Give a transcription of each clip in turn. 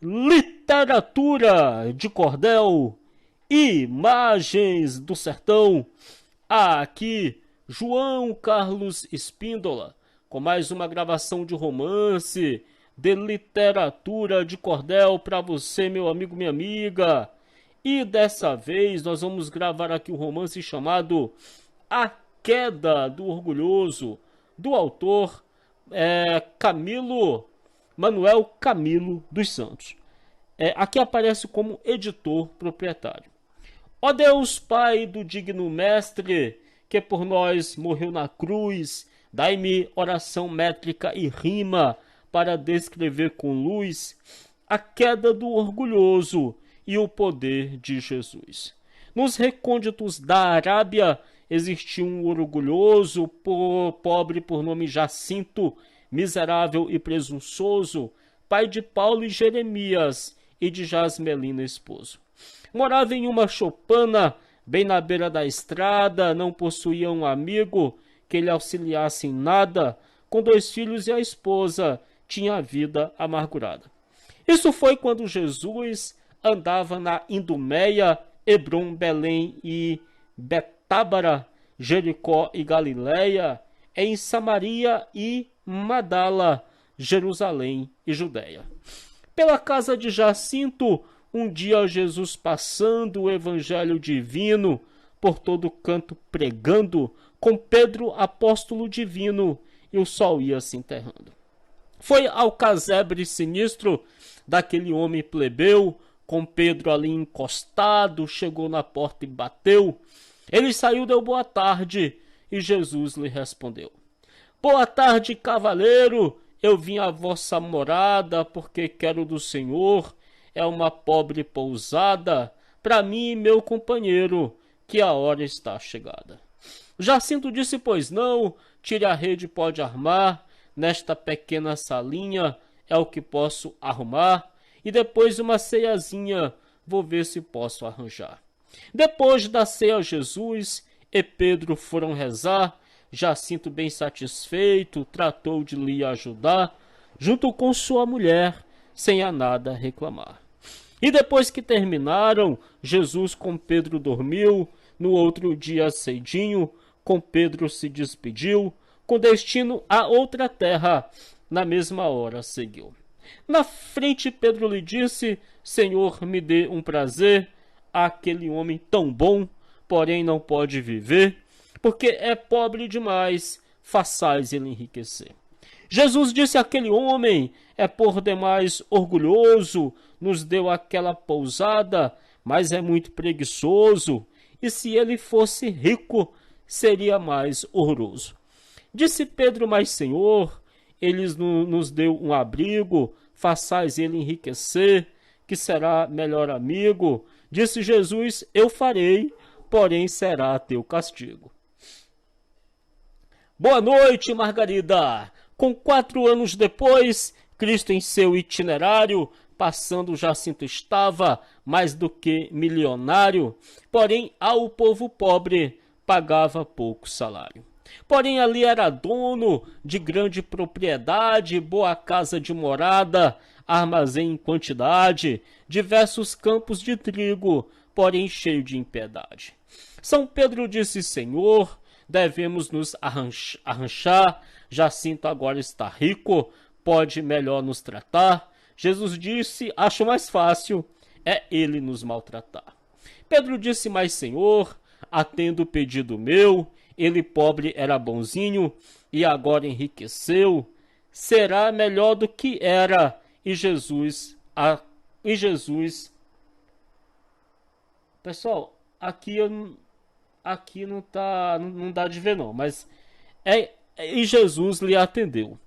Literatura de cordel, imagens do sertão. Aqui, João Carlos Espíndola, com mais uma gravação de romance, de literatura de cordel para você, meu amigo, minha amiga. E dessa vez nós vamos gravar aqui um romance chamado A Queda do Orgulhoso, do autor Manuel Camilo dos Santos. Aqui aparece como editor proprietário. Ó Deus, Pai do digno Mestre, que por nós morreu na cruz, dai-me oração métrica e rima para descrever com luz a queda do orgulhoso e o poder de Jesus. Nos recônditos da Arábia existia um orgulhoso, pobre por nome Jacinto, miserável e presunçoso, pai de Paulo e Jeremias e de Jasmelina, esposo. Morava em uma choupana, bem na beira da estrada, não possuía um amigo que lhe auxiliasse em nada, com 2 filhos e a esposa, tinha a vida amargurada. Isso foi quando Jesus andava na Idumeia, Hebrom, Belém e Betábara, Jericó e Galiléia, em Samaria e Magdala, Jerusalém e Judéia. Pela casa de Jacinto, um dia Jesus passando o evangelho divino, por todo canto pregando, com Pedro, apóstolo divino, e o sol ia se enterrando. Foi ao casebre sinistro daquele homem plebeu, com Pedro ali encostado, chegou na porta e bateu. Ele saiu, deu boa tarde, e Jesus lhe respondeu: Boa tarde, cavaleiro, eu vim à vossa morada, porque quero do Senhor, é uma pobre pousada, para mim e meu companheiro, que a hora está chegada. Jacinto disse: Pois não, tire a rede, pode armar, nesta pequena salinha é o que posso arrumar, e depois uma ceiazinha, vou ver se posso arranjar. Depois da ceia, Jesus e Pedro foram rezar. Jacinto, bem satisfeito, tratou de lhe ajudar, junto com sua mulher, sem a nada reclamar. E depois que terminaram, Jesus com Pedro dormiu. No outro dia cedinho, com Pedro se despediu, com destino a outra terra, na mesma hora seguiu. Na frente Pedro lhe disse: Senhor, me dê um prazer, aquele homem tão bom, porém não pode viver, porque é pobre demais, façais ele enriquecer. Jesus disse àquele homem: é por demais orgulhoso, nos deu aquela pousada, mas é muito preguiçoso, e se ele fosse rico, seria mais horroroso. Disse Pedro: mas Senhor, ele nos deu um abrigo, façais ele enriquecer, que será melhor amigo. Disse Jesus: eu farei, porém será teu castigo. Boa noite, Margarida! Com 4 anos depois, Cristo em seu itinerário, passando Jacinto estava mais do que milionário, porém ao povo pobre pagava pouco salário. Porém ali era dono de grande propriedade, boa casa de morada, armazém em quantidade, diversos campos de trigo, porém cheio de impiedade. São Pedro disse: Senhor, devemos nos arranchar, Jacinto agora está rico, pode melhor nos tratar. Jesus disse: acho mais fácil é ele nos maltratar. Pedro disse: mas Senhor, atendo o pedido meu, ele pobre era bonzinho e agora enriqueceu, será melhor do que era. E Jesus, pessoal, aqui não dá de ver não, mas e Jesus lhe atendeu.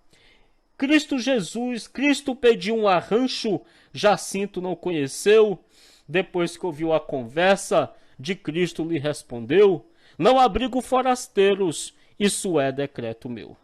Cristo pediu um arrancho, Jacinto não conheceu. Depois que ouviu a conversa, de Cristo lhe respondeu: não abrigo forasteiros, isso é decreto meu.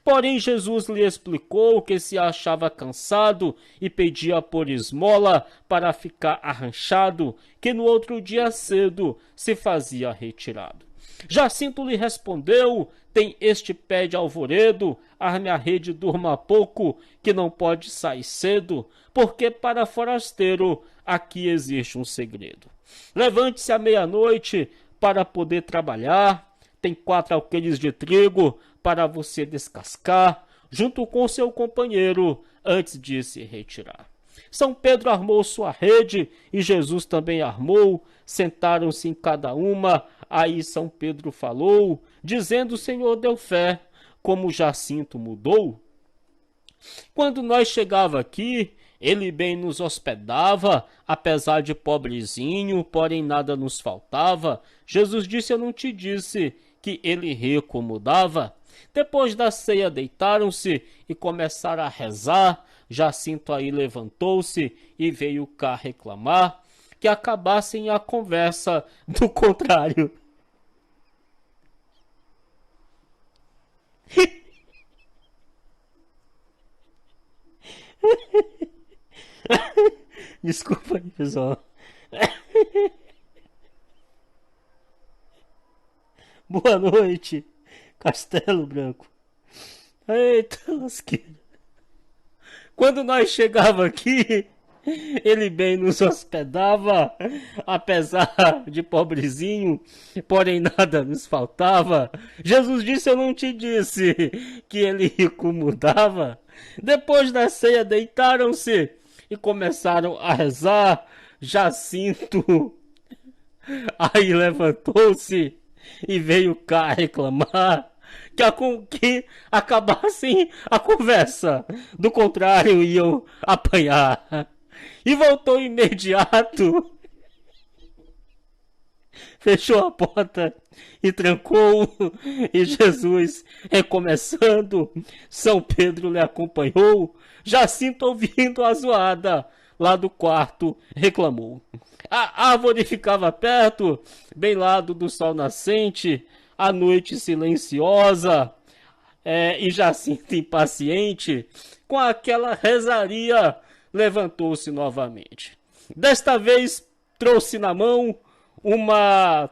Porém Jesus lhe explicou que se achava cansado e pedia por esmola para ficar arranchado, que no outro dia cedo se fazia retirado. Jacinto lhe respondeu: tem este pé de alvoredo, arme a rede e durma pouco, que não pode sair cedo, porque para forasteiro aqui existe um segredo. Levante-se à meia-noite para poder trabalhar, tem 4 alqueires de trigo para você descascar, junto com seu companheiro, antes de se retirar. São Pedro armou sua rede e Jesus também armou, sentaram-se em cada uma. Aí São Pedro falou, dizendo: o Senhor deu fé, como Jacinto mudou. Quando nós chegava aqui, ele bem nos hospedava, apesar de pobrezinho, porém nada nos faltava. Jesus disse: eu não te disse que ele rico mudava? Depois da ceia deitaram-se e começaram a rezar. Jacinto aí levantou-se e veio cá reclamar que acabassem a conversa, do contrário. Desculpa aí, pessoal. Boa noite, Castelo Branco. Eita lasqueira. Quando nós chegava aqui, ele bem nos hospedava, apesar de pobrezinho, porém nada nos faltava. Jesus disse: eu não te disse que ele rico mudava? Depois da ceia deitaram-se e começaram a rezar. Jacinto aí levantou-se e veio cá reclamar que acabassem a conversa, do contrário iam apanhar. E voltou imediato, fechou a porta e trancou. E Jesus, recomeçando, São Pedro lhe acompanhou. Jacinto, ouvindo a zoada lá do quarto, reclamou. A árvore ficava perto, bem lado do sol nascente, a noite silenciosa, e Jacinto, impaciente, com aquela rezaria, levantou-se novamente. Desta vez trouxe na mão uma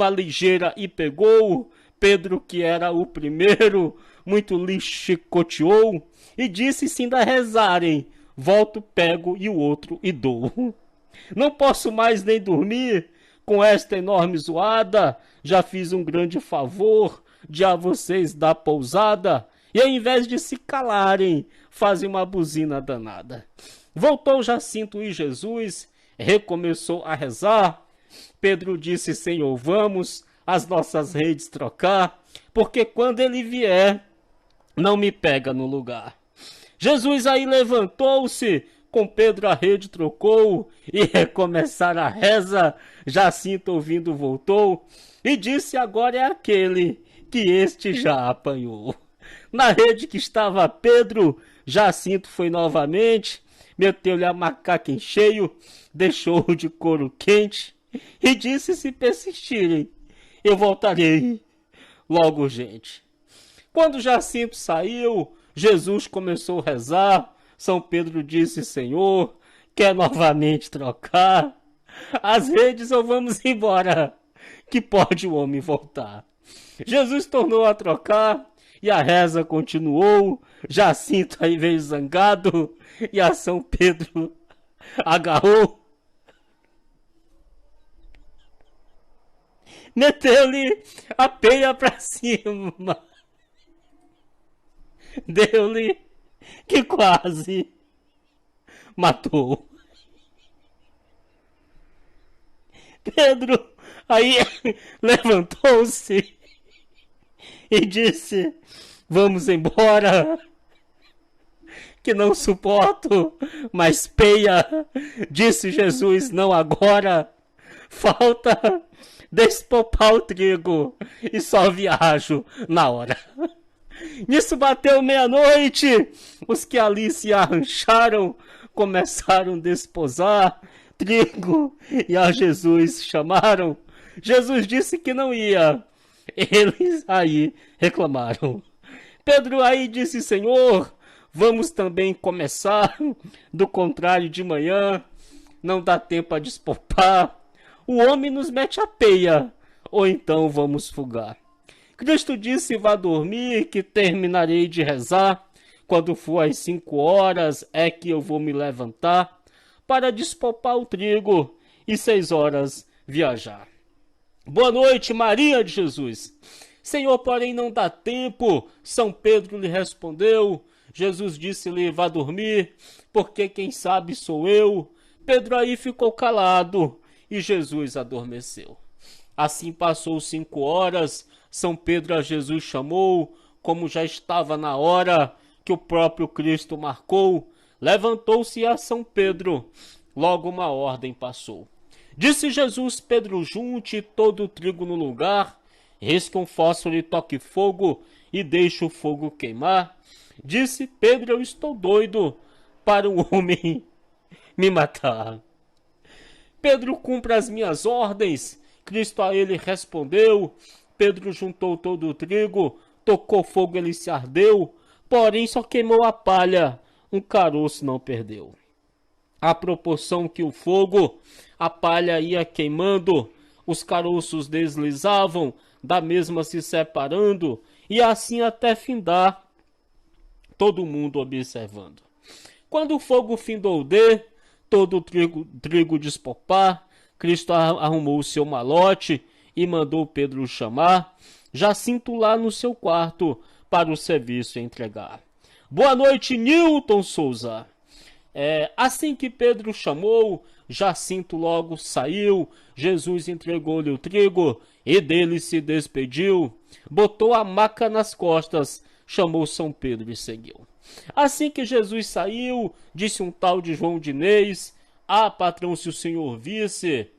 ligeira e pegou. Pedro, que era o primeiro, muito lhe chicoteou e disse: se ainda rezarem, volto, pego e o outro e dou. Não posso mais nem dormir com esta enorme zoada. Já fiz um grande favor de a vocês da pousada, e ao invés de se calarem, fazem uma buzina danada. Voltou Jacinto e Jesus, recomeçou a rezar. Pedro disse: Senhor, vamos as nossas redes trocar, porque quando ele vier, não me pega no lugar. Jesus aí levantou-se, com Pedro a rede trocou, e recomeçar a reza. Jacinto, ouvindo, voltou, e disse: agora é aquele que este já apanhou. Na rede que estava Pedro, Jacinto foi novamente, meteu-lhe a macaca em cheio, deixou-o de couro quente, e disse: se persistirem, eu voltarei logo, gente. Quando Jacinto saiu, Jesus começou a rezar. São Pedro disse: Senhor, quer novamente trocar as redes ou vamos embora, que pode o homem voltar. Jesus tornou a trocar e a reza continuou. Jacinto aí veio zangado e a São Pedro agarrou, meteu-lhe a peia pra cima, deu-lhe que quase matou. Pedro aí levantou-se e disse: vamos embora, que não suporto mais peia. Disse Jesus: não agora, falta despopar o trigo e só viajo na hora. Nisso bateu meia-noite, os que ali se arrancharam começaram a desposar trigo e a Jesus chamaram. Jesus disse que não ia, eles aí reclamaram. Pedro aí disse: Senhor, vamos também começar, do contrário de manhã não dá tempo a despopar. o homem nos mete a peia, ou então vamos fugar. Cristo disse: vá dormir, que terminarei de rezar. Quando for às 5 horas é que eu vou me levantar para despopar o trigo e 6 horas viajar. Boa noite, Maria de Jesus. Senhor, porém não dá tempo. São Pedro lhe respondeu. Jesus disse-lhe: vá dormir, porque quem sabe sou eu. Pedro aí ficou calado e Jesus adormeceu. Assim passou 5 horas. São Pedro a Jesus chamou, como já estava na hora que o próprio Cristo marcou. Levantou-se a São Pedro, logo uma ordem passou. Disse Jesus: Pedro, junte todo o trigo no lugar, risque um fósforo e toque fogo, e deixe o fogo queimar. Disse Pedro: eu estou doido para um homem me matar. Pedro, cumpra as minhas ordens. Cristo a ele respondeu. Pedro juntou todo o trigo, tocou fogo, ele se ardeu, porém só queimou a palha, um caroço não perdeu. À proporção que o fogo, a palha ia queimando, os caroços deslizavam, da mesma se separando, e assim até findar, todo mundo observando. Quando o fogo findou todo o trigo despopar, Cristo arrumou o seu malote e mandou Pedro chamar, Jacinto lá no seu quarto para o serviço entregar. Boa noite, Newton Souza. Assim que Pedro chamou, Jacinto logo saiu, Jesus entregou-lhe o trigo e dele se despediu, botou a maca nas costas, chamou São Pedro e seguiu. Assim que Jesus saiu, disse um tal de João Dinês: patrão, se o senhor visse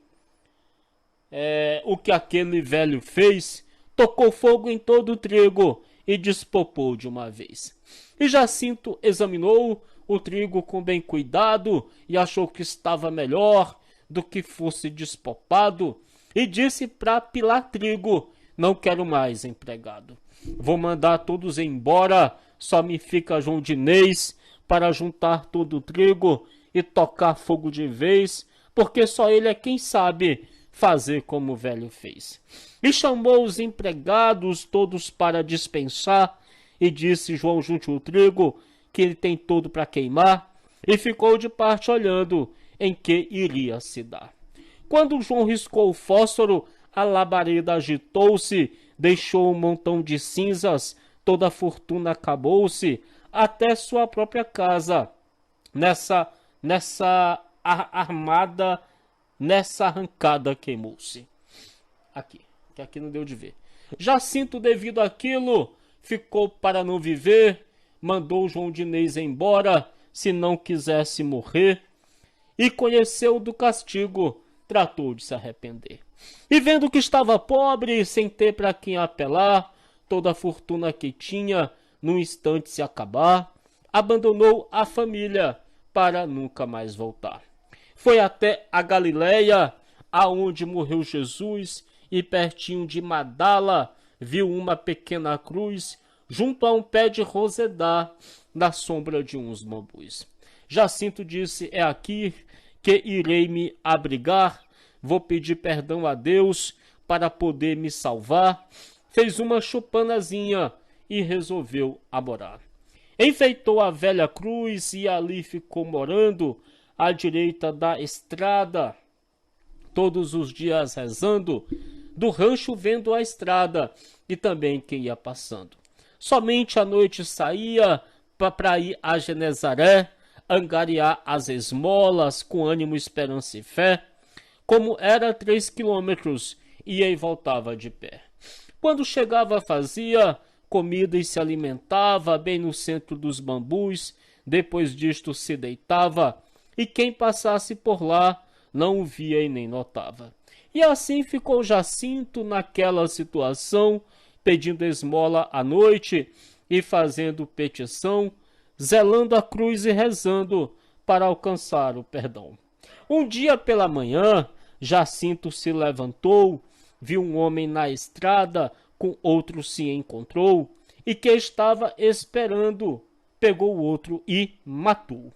o que aquele velho fez, tocou fogo em todo o trigo e despopou de uma vez. E Jacinto examinou o trigo com bem cuidado e achou que estava melhor do que fosse despopado e disse para pilar trigo: não quero mais empregado. Vou mandar todos embora, só me fica João Dinês para juntar todo o trigo e tocar fogo de vez, porque só ele é quem sabe fazer como o velho fez. E chamou os empregados todos para dispensar e disse: João, junte o trigo, que ele tem todo para queimar, e ficou de parte olhando em que iria se dar. Quando João riscou o fósforo, a labareda agitou-se, deixou um montão de cinzas, toda a fortuna acabou-se, até sua própria casa, nessa arrancada queimou-se. Aqui não deu de ver. Jacinto, devido àquilo, ficou para não viver, mandou João Dinês embora, se não quisesse morrer, e conheceu do castigo, tratou de se arrepender. E vendo que estava pobre, sem ter para quem apelar, toda a fortuna que tinha, num instante se acabar, abandonou a família para nunca mais voltar. Foi até a Galileia, aonde morreu Jesus, e pertinho de Madala viu uma pequena cruz, junto a um pé de rosedar, na sombra de uns bambus. Jacinto disse: é aqui que irei me abrigar, vou pedir perdão a Deus para poder me salvar. Fez uma chupanazinha e resolveu morar. Enfeitou a velha cruz e ali ficou morando, à direita da estrada, todos os dias rezando, do rancho vendo a estrada e também quem ia passando. Somente à noite saía para ir a Genezaré, angariar as esmolas com ânimo, esperança e fé. Como era 3 quilômetros, ia e voltava de pé. Quando chegava, fazia comida e se alimentava bem no centro dos bambus. Depois disto se deitava, e quem passasse por lá não o via e nem notava. E assim ficou Jacinto naquela situação, pedindo esmola à noite e fazendo petição, zelando a cruz e rezando para alcançar o perdão. Um dia pela manhã, Jacinto se levantou, viu um homem na estrada, com outro se encontrou, e que estava esperando, pegou o outro e matou.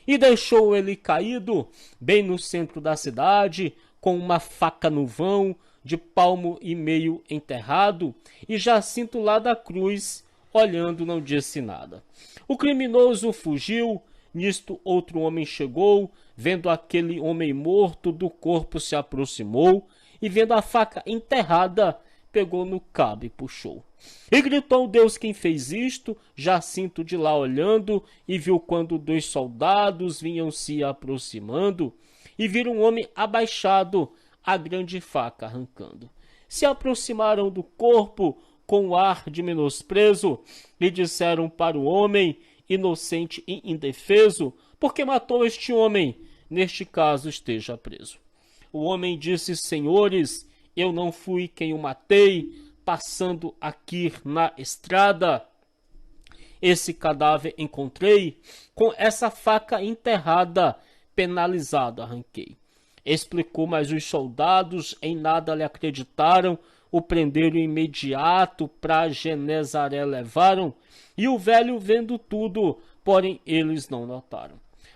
E deixou ele caído, bem no centro da cidade, com uma faca no vão, de palmo e meio enterrado, e Jacinto lá da cruz, olhando, não disse nada. O criminoso fugiu, nisto outro homem chegou, vendo aquele homem morto, do corpo se aproximou, e vendo a faca enterrada, pegou no cabo e puxou. E gritou: Deus quem fez isto? Jacinto de lá olhando, e viu quando 2 soldados vinham se aproximando, e viram um homem abaixado, a grande faca arrancando. Se aproximaram do corpo com ar de menosprezo, e disseram para o homem, inocente e indefeso: por que matou este homem? Neste caso esteja preso. O homem disse: senhores, eu não fui quem o matei, passando aqui na estrada, esse cadáver encontrei, com essa faca enterrada, penalizado arranquei. Explicou, mas os soldados em nada lhe acreditaram, o prenderam imediato, pra Genezaré levaram, e o velho vendo tudo, porém eles não notaram.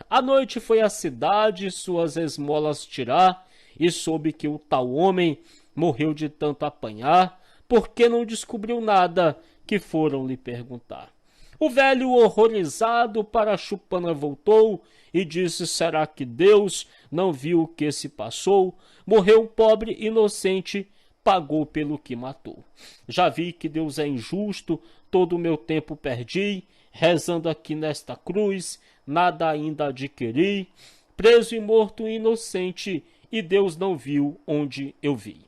À noite foi à cidade suas esmolas tirar, e soube que o tal homem morreu de tanto apanhar, porque não descobriu nada, que foram lhe perguntar. O velho, horrorizado, para a chupana voltou e disse: será que Deus não viu o que se passou? Morreu um pobre inocente, pagou pelo que matou. Já vi que Deus é injusto, todo o meu tempo perdi, rezando aqui nesta cruz, nada ainda adquiri, preso e morto inocente, e Deus não viu onde eu vi.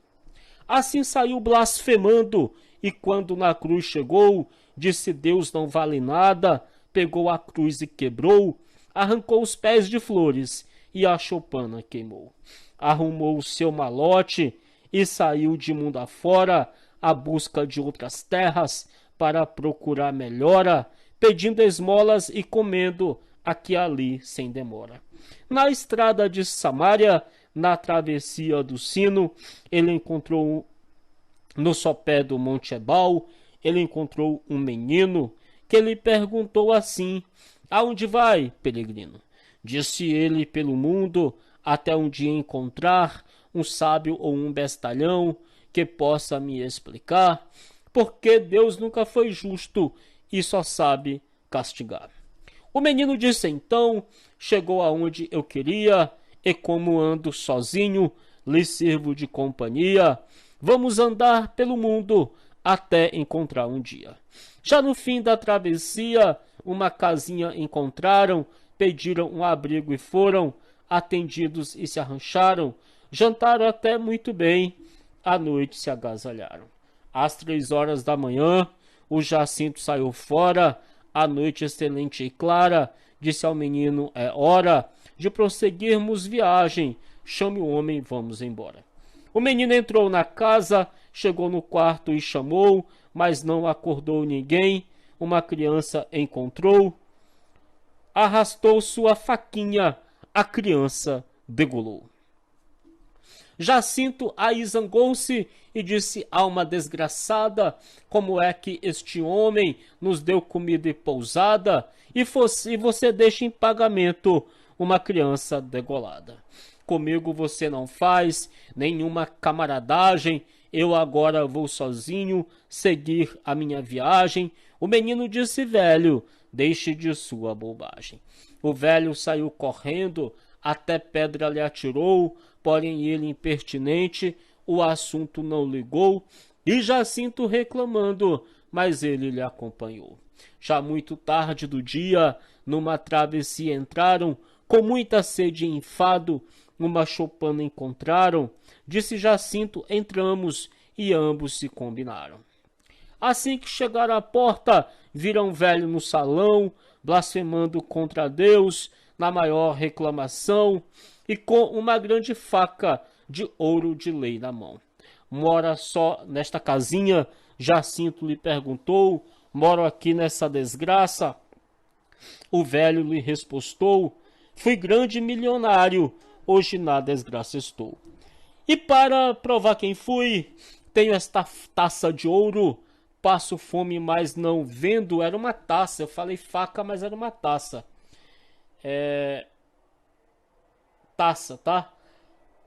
Assim saiu blasfemando, e quando na cruz chegou, disse: Deus não vale nada, pegou a cruz e quebrou, arrancou os pés de flores e a choupana queimou. Arrumou o seu malote e saiu de mundo afora, à busca de outras terras, para procurar melhora, pedindo esmolas e comendo aqui e ali sem demora. Na estrada de Samaria, na travessia do Sino, ele encontrou no sopé do Monte Ebal, ele encontrou um menino que lhe perguntou assim: aonde vai, peregrino? Disse ele: pelo mundo, até um dia encontrar um sábio ou um bestalhão que possa me explicar, porque Deus nunca foi justo e só sabe castigar. O menino disse então: chegou aonde eu queria, e como ando sozinho, lhe sirvo de companhia. Vamos andar pelo mundo até encontrar um dia. Já no fim da travessia, uma casinha encontraram, pediram um abrigo e foram atendidos e se arrancharam, jantaram até muito bem, à noite se agasalharam. Às 3 horas da manhã, o Jacinto saiu fora, a noite excelente e clara, disse ao menino: é hora de prosseguirmos viagem, chame o homem, vamos embora. O menino entrou na casa, chegou no quarto e chamou, mas não acordou ninguém. Uma criança encontrou, arrastou sua faquinha, a criança degolou. Jacinto aí zangou-se e disse: alma desgraçada, como é que este homem nos deu comida e pousada, e você deixa em pagamento uma criança degolada? Comigo você não faz nenhuma camaradagem, eu agora vou sozinho seguir a minha viagem. O menino disse: velho, deixe de sua bobagem. O velho saiu correndo, até pedra lhe atirou, porém ele, impertinente, o assunto não ligou, e Jacinto reclamando, mas ele lhe acompanhou. Já muito tarde do dia, numa travessia entraram, com muita sede e enfado, uma choupana encontraram, disse Jacinto: entramos, e ambos se combinaram. Assim que chegaram à porta, viram um velho no salão, blasfemando contra Deus, na maior reclamação, e com uma grande faca de ouro de lei na mão. Mora só nesta casinha? Jacinto lhe perguntou. Moro aqui nessa desgraça? O velho lhe respostou: fui grande milionário, hoje na desgraça estou. E para provar quem fui, tenho esta taça de ouro, passo fome, mas não vendo. Era uma taça, eu falei faca, mas era uma taça. Taça, tá?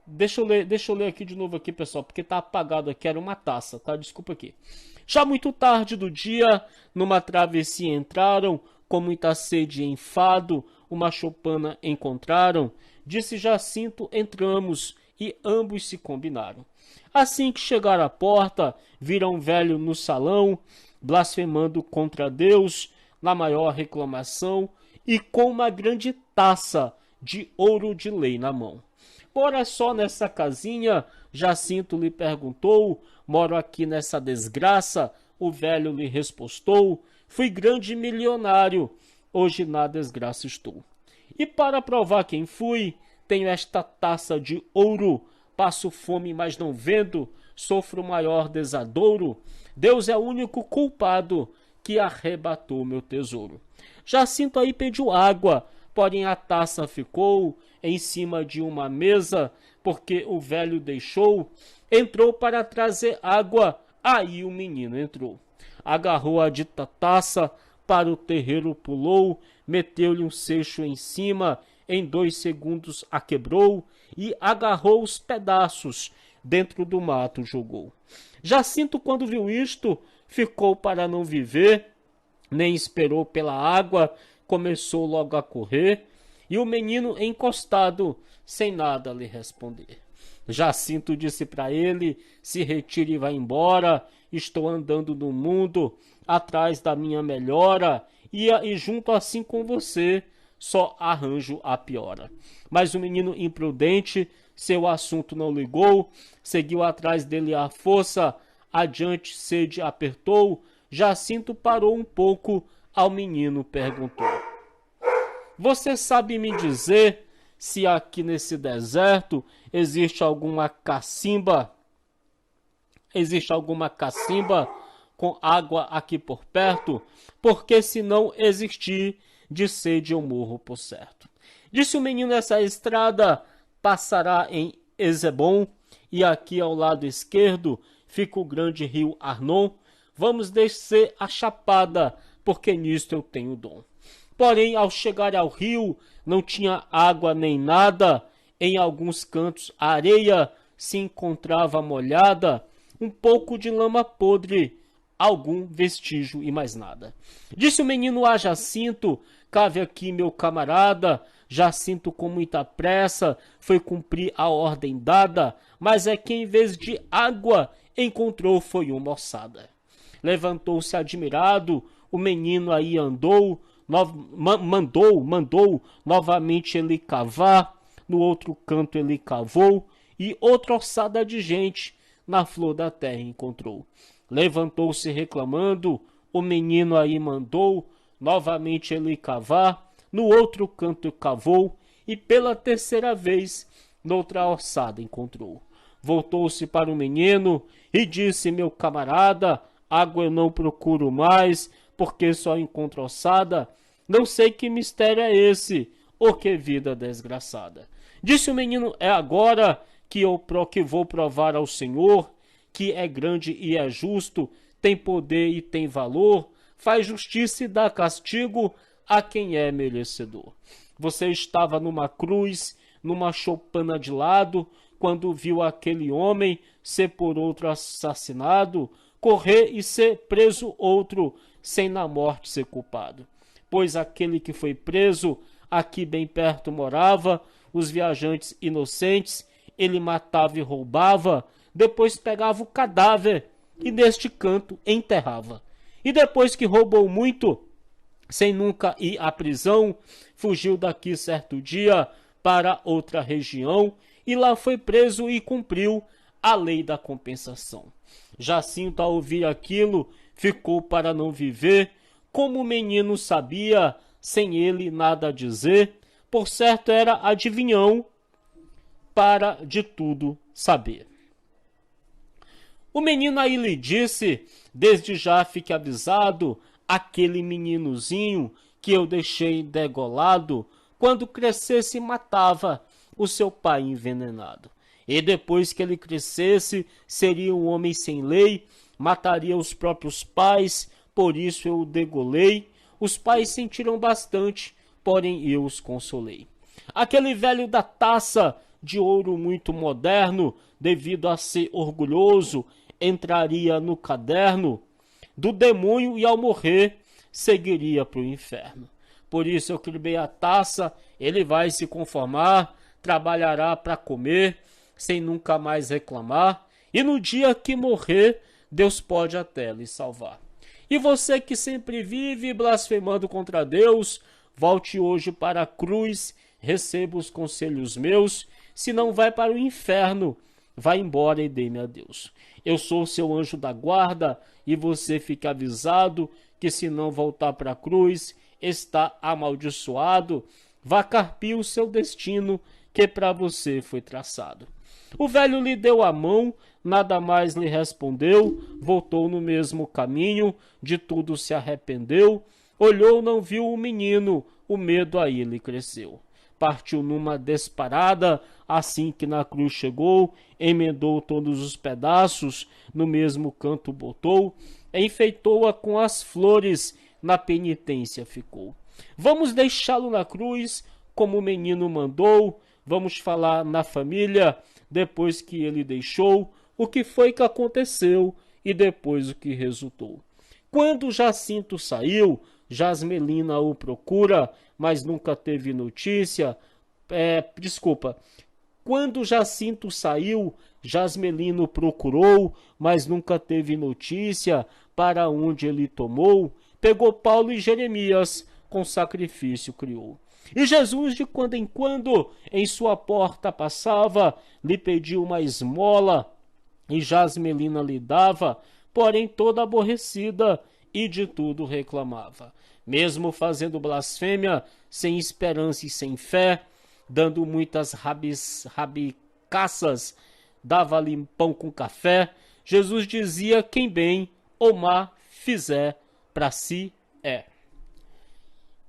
Deixa eu ler aqui de novo aqui, pessoal, porque tá apagado aqui, era uma taça, tá? Desculpa aqui. Já muito tarde do dia, numa travessia entraram, com muita sede e enfado, uma choupana encontraram. Disse Jacinto, entramos, e ambos se combinaram. Assim que chegaram à porta, viram um velho no salão, blasfemando contra Deus, na maior reclamação, e com uma grande taça de ouro de lei na mão. Mora só nessa casinha? Jacinto lhe perguntou. Moro aqui nessa desgraça? O velho lhe respostou. Fui grande milionário, hoje na desgraça estou. E para provar quem fui, tenho esta taça de ouro. Passo fome, mas não vendo, sofro maior desadouro. Deus é o único culpado que arrebatou meu tesouro. Jacinto aí pediu água, porém a taça ficou em cima de uma mesa, porque o velho deixou. Entrou para trazer água, aí o menino entrou. Agarrou a dita taça, para o terreiro pulou, meteu-lhe um seixo em cima, em 2 segundos a quebrou, e agarrou os pedaços, dentro do mato jogou. Jacinto, quando viu isto, ficou para não viver, nem esperou pela água, começou logo a correr, e o menino encostado, sem nada lhe responder. Jacinto disse para ele, se retire e vá embora, estou andando no mundo, atrás da minha melhora, e junto assim com você, só arranjo a piora. Mas o menino imprudente, seu assunto não ligou, seguiu atrás dele à força, adiante sede apertou, Jacinto parou um pouco, ao menino perguntou. Você sabe me dizer se aqui nesse deserto existe alguma cacimba com água aqui por perto? Porque se não existir, de sede eu morro por certo. Disse o menino, essa estrada passará em Ezebom, e aqui ao lado esquerdo fica o grande rio Arnon. Vamos descer a chapada, porque nisto eu tenho dom. Porém, ao chegar ao rio, não tinha água nem nada. Em alguns cantos a areia se encontrava molhada, um pouco de lama podre, algum vestígio e mais nada. Disse o menino a Jacinto, cave aqui meu camarada. Jacinto com muita pressa foi cumprir a ordem dada, mas é que em vez de água encontrou foi uma ossada. Levantou-se admirado, o menino aí andou, mandou novamente ele cavar, no outro canto ele cavou, e outra ossada de gente na flor da terra encontrou. Levantou-se reclamando, o menino aí mandou, novamente ele cavar, no outro canto cavou, e pela terceira vez, noutra ossada encontrou. Voltou-se para o menino e disse, meu camarada, água eu não procuro mais, porque só encontro ossada. Não sei que mistério é esse, ou que vida desgraçada. Disse o menino, é agora que vou provar ao Senhor, que é grande e é justo, tem poder e tem valor, faz justiça e dá castigo a quem é merecedor. Você estava numa cruz, numa choupana de lado, quando viu aquele homem ser por outro assassinado, correr e ser preso outro, sem na morte ser culpado. Pois aquele que foi preso, aqui bem perto morava, os viajantes inocentes, ele matava e roubava, depois pegava o cadáver e neste canto enterrava. E depois que roubou muito, sem nunca ir à prisão, fugiu daqui certo dia para outra região, e lá foi preso e cumpriu a lei da compensação. Jacinto, ao ouvir aquilo, ficou para não viver, como o menino sabia, sem ele nada dizer, por certo era adivinhão para de tudo saber. O menino aí lhe disse, desde já fique avisado, aquele meninozinho que eu deixei degolado, quando crescesse matava o seu pai envenenado. E depois que ele crescesse, seria um homem sem lei, mataria os próprios pais, por isso eu o degolei. Os pais sentiram bastante, porém eu os consolei. Aquele velho da taça de ouro muito moderno, devido a ser orgulhoso, entraria no caderno do demônio e ao morrer seguiria para o inferno. Por isso eu quebrei a taça, ele vai se conformar, trabalhará para comer, sem nunca mais reclamar, e no dia que morrer, Deus pode até lhe salvar. E você que sempre vive blasfemando contra Deus, volte hoje para a cruz, receba os conselhos meus, se não vai para o inferno, vá embora e dê-me a Deus. Eu sou o seu anjo da guarda e você fica avisado que se não voltar para a cruz, está amaldiçoado, vá carpir o seu destino que para você foi traçado. O velho lhe deu a mão, nada mais lhe respondeu, voltou no mesmo caminho, de tudo se arrependeu, olhou, não viu o menino, o medo aí lhe cresceu. Partiu numa disparada, assim que na cruz chegou, emendou todos os pedaços, no mesmo canto botou, enfeitou-a com as flores, na penitência ficou. Vamos deixá-lo na cruz, como o menino mandou, vamos falar na família, depois que ele deixou, o que foi que aconteceu e depois o que resultou. Quando Jacinto saiu, Jasmelina o procura, mas nunca teve notícia. Quando Jacinto saiu, Jasmelino procurou, mas nunca teve notícia para onde ele tomou. Pegou Paulo e Jeremias, com sacrifício criou. E Jesus de quando em quando em sua porta passava, lhe pediu uma esmola, e Jasmelina lhe dava, porém toda aborrecida, e de tudo reclamava. Mesmo fazendo blasfêmia, sem esperança e sem fé, dando muitas rabicaças, dava-lhe pão com café, Jesus dizia: quem bem ou má fizer, para si é.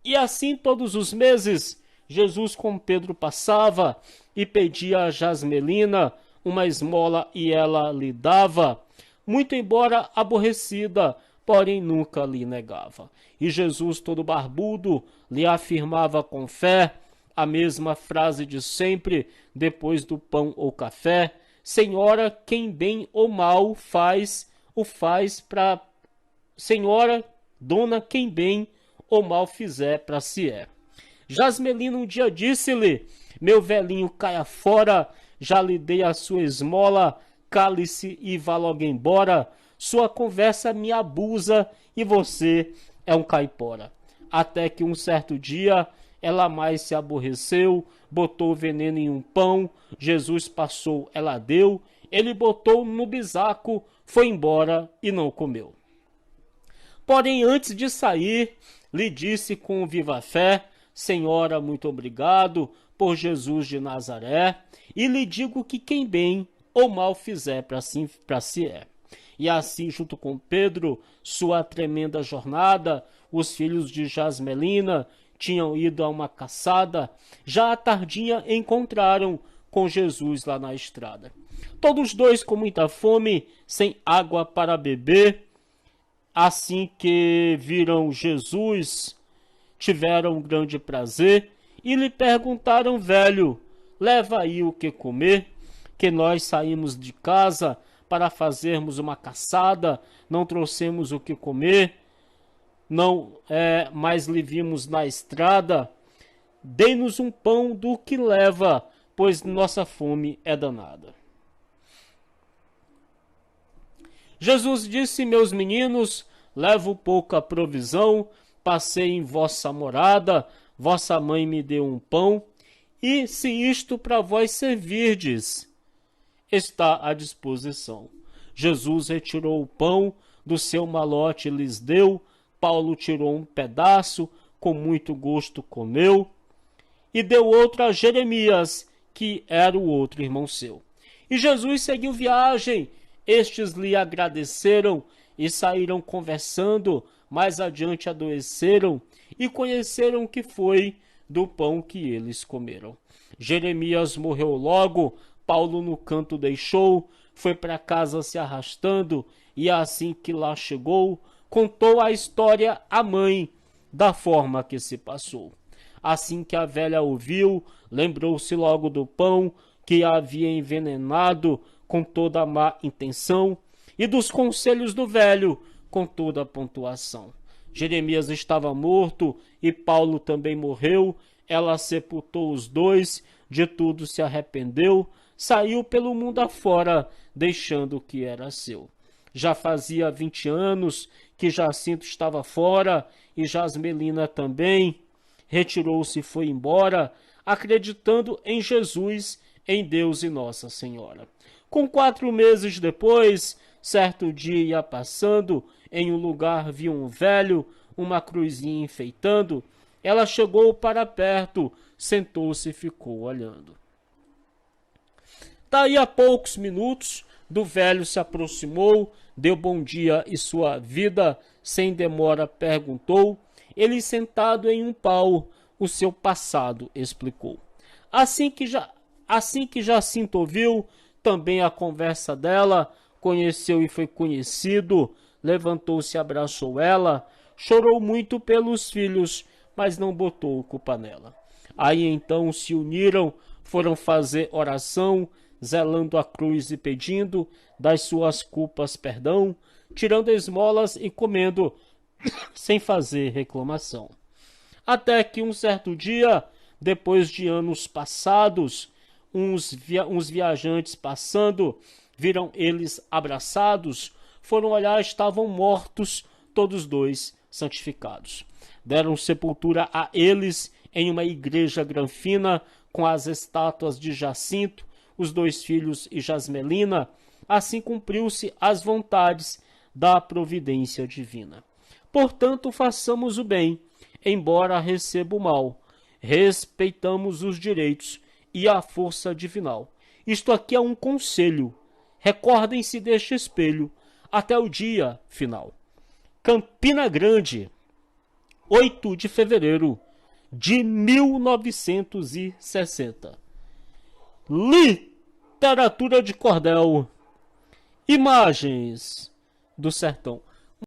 E assim todos os meses, Jesus com Pedro passava e pedia a Jasmelina uma esmola e ela lhe dava, muito embora aborrecida, porém nunca lhe negava. E Jesus todo barbudo lhe afirmava com fé a mesma frase de sempre, depois do pão ou café: Senhora, quem bem ou mal faz, o faz para... Senhora, dona, quem bem ou mal fizer, para si é. Jasmelina um dia disse-lhe: meu velhinho, caia fora, já lhe dei a sua esmola, cale-se e vá logo embora. Sua conversa me abusa e você é um caipora. Até que um certo dia ela mais se aborreceu, botou veneno em um pão, Jesus passou, ela deu, ele botou no bisaco, foi embora e não comeu. Porém, antes de sair, lhe disse com viva fé: Senhora, muito obrigado por Jesus de Nazaré, e lhe digo que quem bem ou mal fizer, para si é. E assim, junto com Pedro, sua tremenda jornada, os filhos de Jasmelina tinham ido a uma caçada, já à tardinha encontraram com Jesus lá na estrada. Todos dois com muita fome, sem água para beber. Assim que viram Jesus, tiveram um grande prazer e lhe perguntaram: velho, leva aí o que comer, que nós saímos de casa para fazermos uma caçada, não trouxemos o que comer, mas lhe vimos na estrada. Dê-nos um pão do que leva, pois nossa fome é danada. Jesus disse: meus meninos, levo pouca provisão, passei em vossa morada, vossa mãe me deu um pão, e se isto para vós servirdes, está à disposição. Jesus retirou o pão do seu malote e lhes deu. Paulo tirou um pedaço, com muito gosto comeu, e deu outro a Jeremias, que era o outro irmão seu. E Jesus seguiu viagem. Estes lhe agradeceram e saíram conversando. Mais adiante adoeceram e conheceram o que foi do pão que eles comeram. Jeremias morreu logo, Paulo no canto deixou, foi para casa se arrastando, e assim que lá chegou, contou a história à mãe, da forma que se passou. Assim que a velha ouviu, lembrou-se logo do pão que a havia envenenado com toda a má intenção, e dos conselhos do velho com toda a pontuação. Jeremias estava morto e Paulo também morreu. Ela sepultou os dois, de tudo se arrependeu, saiu pelo mundo afora, deixando o que era seu. Já fazia 20 anos que Jacinto estava fora, e Jasmelina também. Retirou-se e foi embora, acreditando em Jesus, em Deus e Nossa Senhora. Com 4 meses depois, certo dia ia passando, em um lugar viu um velho, uma cruzinha enfeitando. Ela chegou para perto, sentou-se e ficou olhando. Daí a poucos minutos, do velho se aproximou, deu bom dia e sua vida, sem demora perguntou. Ele sentado em um pau, o seu passado explicou. Assim que Jacinto ouviu também a conversa dela, conheceu e foi conhecido, levantou-se e abraçou ela, chorou muito pelos filhos, mas não botou culpa nela. Aí então se uniram, foram fazer oração, zelando a cruz e pedindo das suas culpas perdão, tirando esmolas e comendo, sem fazer reclamação. Até que um certo dia, depois de anos passados, uns viajantes passando, viram eles abraçados, foram olhar, estavam mortos, todos dois santificados. Deram sepultura a eles em uma igreja granfina, com as estátuas de Jacinto, os 2 filhos e Jasmelina. Assim cumpriu-se as vontades da providência divina. Portanto, façamos o bem, embora receba o mal. Respeitamos os direitos e a força divinal. Isto aqui é um conselho. Recordem-se deste espelho até o dia final. Campina Grande, 8 de fevereiro de 1960. Literatura de cordel. Imagens do sertão.